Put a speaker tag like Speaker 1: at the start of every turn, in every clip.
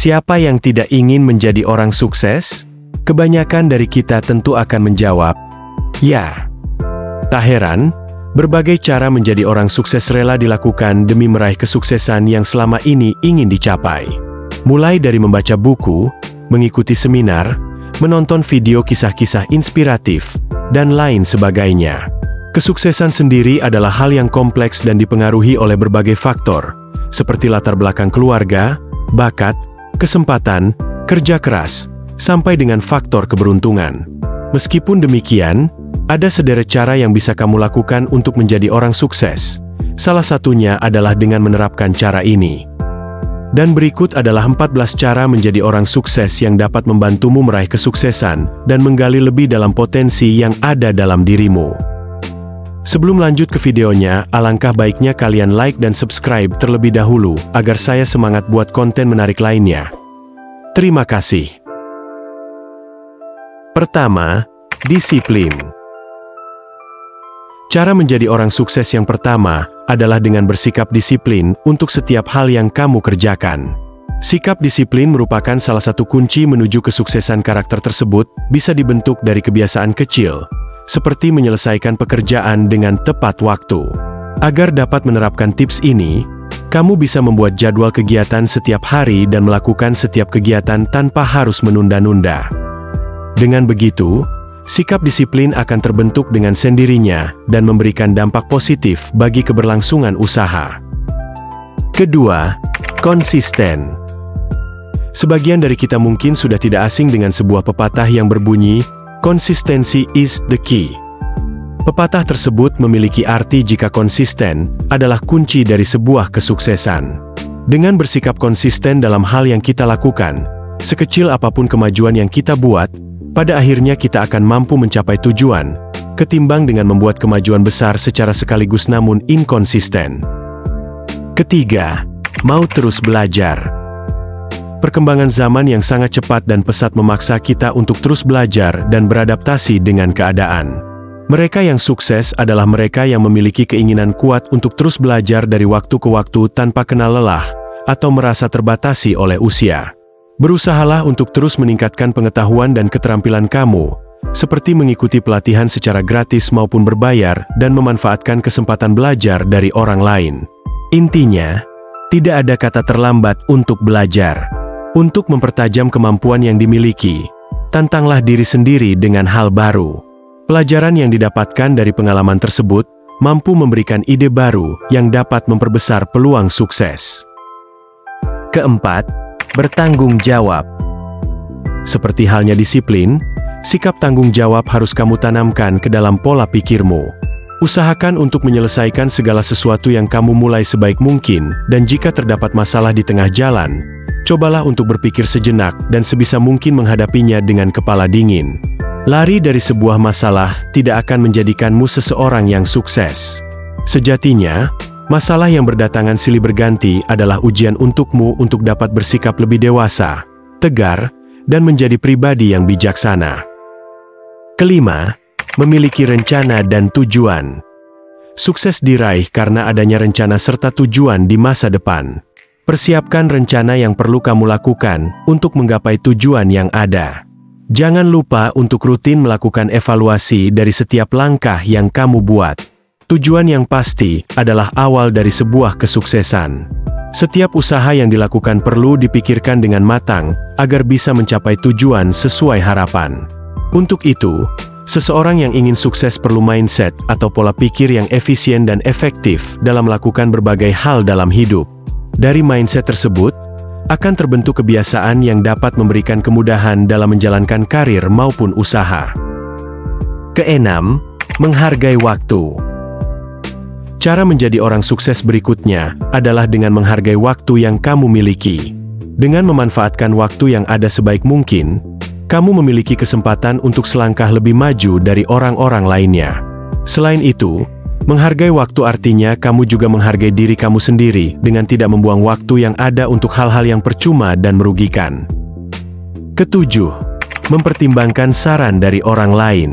Speaker 1: Siapa yang tidak ingin menjadi orang sukses? Kebanyakan dari kita tentu akan menjawab, ya. Tak heran, berbagai cara menjadi orang sukses rela dilakukan demi meraih kesuksesan yang selama ini ingin dicapai. Mulai dari membaca buku, mengikuti seminar, menonton video kisah-kisah inspiratif, dan lain sebagainya. Kesuksesan sendiri adalah hal yang kompleks dan dipengaruhi oleh berbagai faktor, seperti latar belakang keluarga, bakat, kesempatan, kerja keras, sampai dengan faktor keberuntungan. Meskipun demikian, ada sederet cara yang bisa kamu lakukan untuk menjadi orang sukses. Salah satunya adalah dengan menerapkan cara ini. Dan berikut adalah 14 cara menjadi orang sukses yang dapat membantumu meraih kesuksesan dan menggali lebih dalam potensi yang ada dalam dirimu. Sebelum lanjut ke videonya, alangkah baiknya kalian like dan subscribe terlebih dahulu, agar saya semangat buat konten menarik lainnya. Terima kasih. Pertama, disiplin. Cara menjadi orang sukses yang pertama adalah dengan bersikap disiplin untuk setiap hal yang kamu kerjakan. Sikap disiplin merupakan salah satu kunci menuju kesuksesan. Karakter tersebut bisa dibentuk dari kebiasaan kecil, seperti menyelesaikan pekerjaan dengan tepat waktu. Agar dapat menerapkan tips ini, kamu bisa membuat jadwal kegiatan setiap hari dan melakukan setiap kegiatan tanpa harus menunda-nunda. Dengan begitu, sikap disiplin akan terbentuk dengan sendirinya dan memberikan dampak positif bagi keberlangsungan usaha. Kedua, konsisten. Sebagian dari kita mungkin sudah tidak asing dengan sebuah pepatah yang berbunyi, "Konsistensi is the key." Pepatah tersebut memiliki arti jika konsisten adalah kunci dari sebuah kesuksesan. Dengan bersikap konsisten dalam hal yang kita lakukan, sekecil apapun kemajuan yang kita buat, pada akhirnya kita akan mampu mencapai tujuan, ketimbang dengan membuat kemajuan besar secara sekaligus namun inkonsisten. Ketiga, mau terus belajar. Perkembangan zaman yang sangat cepat dan pesat memaksa kita untuk terus belajar dan beradaptasi dengan keadaan. Mereka yang sukses adalah mereka yang memiliki keinginan kuat untuk terus belajar dari waktu ke waktu tanpa kenal lelah, atau merasa terbatasi oleh usia. Berusahalah untuk terus meningkatkan pengetahuan dan keterampilan kamu, seperti mengikuti pelatihan secara gratis maupun berbayar dan memanfaatkan kesempatan belajar dari orang lain. Intinya, tidak ada kata terlambat untuk belajar. Untuk mempertajam kemampuan yang dimiliki, tantanglah diri sendiri dengan hal baru. Pelajaran yang didapatkan dari pengalaman tersebut mampu memberikan ide baru yang dapat memperbesar peluang sukses. Keempat, bertanggung jawab. Seperti halnya disiplin, sikap tanggung jawab harus kamu tanamkan ke dalam pola pikirmu. Usahakan untuk menyelesaikan segala sesuatu yang kamu mulai sebaik mungkin, dan jika terdapat masalah di tengah jalan, cobalah untuk berpikir sejenak dan sebisa mungkin menghadapinya dengan kepala dingin. Lari dari sebuah masalah tidak akan menjadikanmu seseorang yang sukses. Sejatinya, masalah yang berdatangan silih berganti adalah ujian untukmu untuk dapat bersikap lebih dewasa, tegar, dan menjadi pribadi yang bijaksana. Kelima, memiliki rencana dan tujuan. Sukses diraih karena adanya rencana serta tujuan di masa depan. Persiapkan rencana yang perlu kamu lakukan untuk menggapai tujuan yang ada. Jangan lupa untuk rutin melakukan evaluasi dari setiap langkah yang kamu buat. Tujuan yang pasti adalah awal dari sebuah kesuksesan. Setiap usaha yang dilakukan perlu dipikirkan dengan matang, agar bisa mencapai tujuan sesuai harapan. Untuk itu, seseorang yang ingin sukses perlu mindset atau pola pikir yang efisien dan efektif dalam melakukan berbagai hal dalam hidup. Dari mindset tersebut, akan terbentuk kebiasaan yang dapat memberikan kemudahan dalam menjalankan karir maupun usaha. Keenam, menghargai waktu. Cara menjadi orang sukses berikutnya adalah dengan menghargai waktu yang kamu miliki. Dengan memanfaatkan waktu yang ada sebaik mungkin, kamu memiliki kesempatan untuk selangkah lebih maju dari orang-orang lainnya. Selain itu, menghargai waktu artinya kamu juga menghargai diri kamu sendiri dengan tidak membuang waktu yang ada untuk hal-hal yang percuma dan merugikan. Ketujuh, mempertimbangkan saran dari orang lain.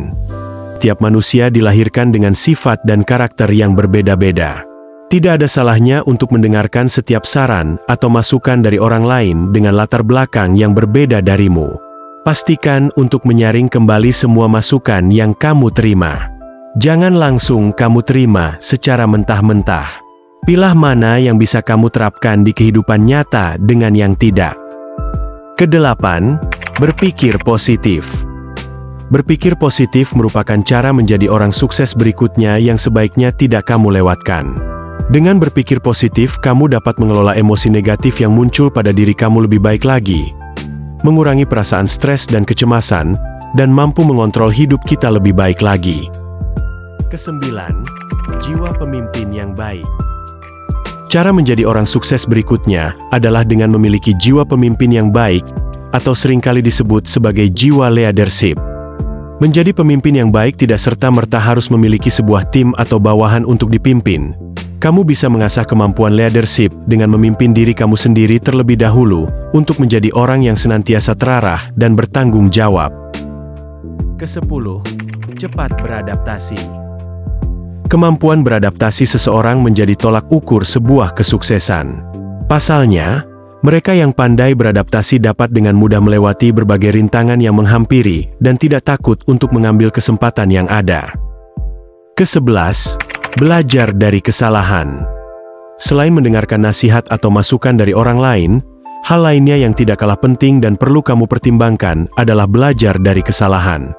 Speaker 1: Tiap manusia dilahirkan dengan sifat dan karakter yang berbeda-beda. Tidak ada salahnya untuk mendengarkan setiap saran atau masukan dari orang lain dengan latar belakang yang berbeda darimu. Pastikan untuk menyaring kembali semua masukan yang kamu terima. Jangan langsung kamu terima secara mentah-mentah. Pilah mana yang bisa kamu terapkan di kehidupan nyata dengan yang tidak. Kedelapan, berpikir positif. Berpikir positif merupakan cara menjadi orang sukses berikutnya yang sebaiknya tidak kamu lewatkan. Dengan berpikir positif, kamu dapat mengelola emosi negatif yang muncul pada diri kamu lebih baik lagi, mengurangi perasaan stres dan kecemasan, dan mampu mengontrol hidup kita lebih baik lagi. Kesembilan, jiwa pemimpin yang baik. Cara menjadi orang sukses berikutnya adalah dengan memiliki jiwa pemimpin yang baik, atau seringkali disebut sebagai jiwa leadership. Menjadi pemimpin yang baik tidak serta-merta harus memiliki sebuah tim atau bawahan untuk dipimpin. Kamu bisa mengasah kemampuan leadership dengan memimpin diri kamu sendiri terlebih dahulu, untuk menjadi orang yang senantiasa terarah dan bertanggung jawab. Kesepuluh, cepat beradaptasi. Kemampuan beradaptasi seseorang menjadi tolak ukur sebuah kesuksesan. Pasalnya, mereka yang pandai beradaptasi dapat dengan mudah melewati berbagai rintangan yang menghampiri dan tidak takut untuk mengambil kesempatan yang ada. Kesebelas, belajar dari kesalahan. Selain mendengarkan nasihat atau masukan dari orang lain, hal lainnya yang tidak kalah penting dan perlu kamu pertimbangkan adalah belajar dari kesalahan.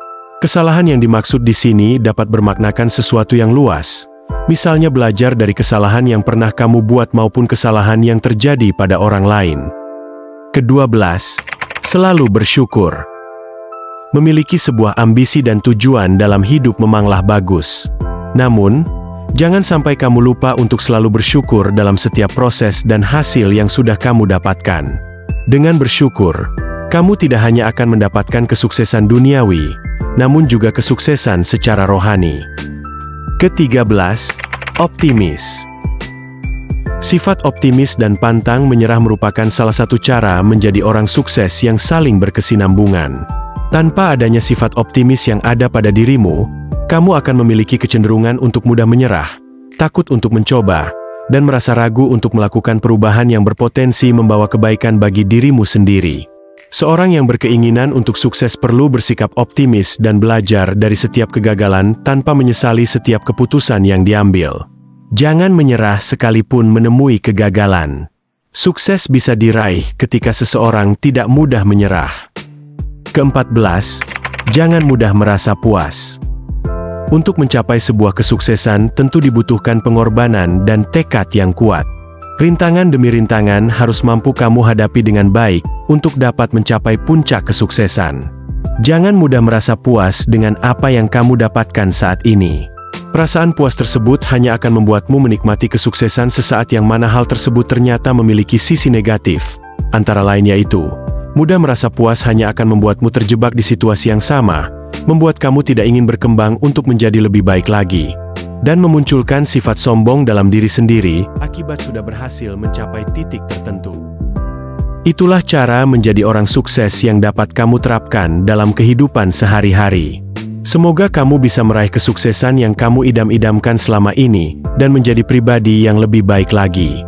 Speaker 1: Kesalahan yang dimaksud di sini dapat bermaknakan sesuatu yang luas. Misalnya belajar dari kesalahan yang pernah kamu buat maupun kesalahan yang terjadi pada orang lain. Ke-12, selalu bersyukur. Memiliki sebuah ambisi dan tujuan dalam hidup memanglah bagus. Namun, jangan sampai kamu lupa untuk selalu bersyukur dalam setiap proses dan hasil yang sudah kamu dapatkan. Dengan bersyukur, kamu tidak hanya akan mendapatkan kesuksesan duniawi, namun juga kesuksesan secara rohani. Ke-13, optimis. Sifat optimis dan pantang menyerah merupakan salah satu cara menjadi orang sukses yang saling berkesinambungan. Tanpa adanya sifat optimis yang ada pada dirimu, kamu akan memiliki kecenderungan untuk mudah menyerah, takut untuk mencoba, dan merasa ragu untuk melakukan perubahan yang berpotensi membawa kebaikan bagi dirimu sendiri. Seorang yang berkeinginan untuk sukses perlu bersikap optimis dan belajar dari setiap kegagalan tanpa menyesali setiap keputusan yang diambil. Jangan menyerah sekalipun menemui kegagalan. Sukses bisa diraih ketika seseorang tidak mudah menyerah. Ke-14, jangan mudah merasa puas. Untuk mencapai sebuah kesuksesan tentu dibutuhkan pengorbanan dan tekad yang kuat. Rintangan demi rintangan harus mampu kamu hadapi dengan baik untuk dapat mencapai puncak kesuksesan. Jangan mudah merasa puas dengan apa yang kamu dapatkan saat ini. Perasaan puas tersebut hanya akan membuatmu menikmati kesuksesan sesaat yang mana hal tersebut ternyata memiliki sisi negatif. Antara lain yaitu, mudah merasa puas hanya akan membuatmu terjebak di situasi yang sama, membuat kamu tidak ingin berkembang untuk menjadi lebih baik lagi, dan memunculkan sifat sombong dalam diri sendiri, akibat sudah berhasil mencapai titik tertentu. Itulah cara menjadi orang sukses yang dapat kamu terapkan dalam kehidupan sehari-hari. Semoga kamu bisa meraih kesuksesan yang kamu idam-idamkan selama ini, dan menjadi pribadi yang lebih baik lagi.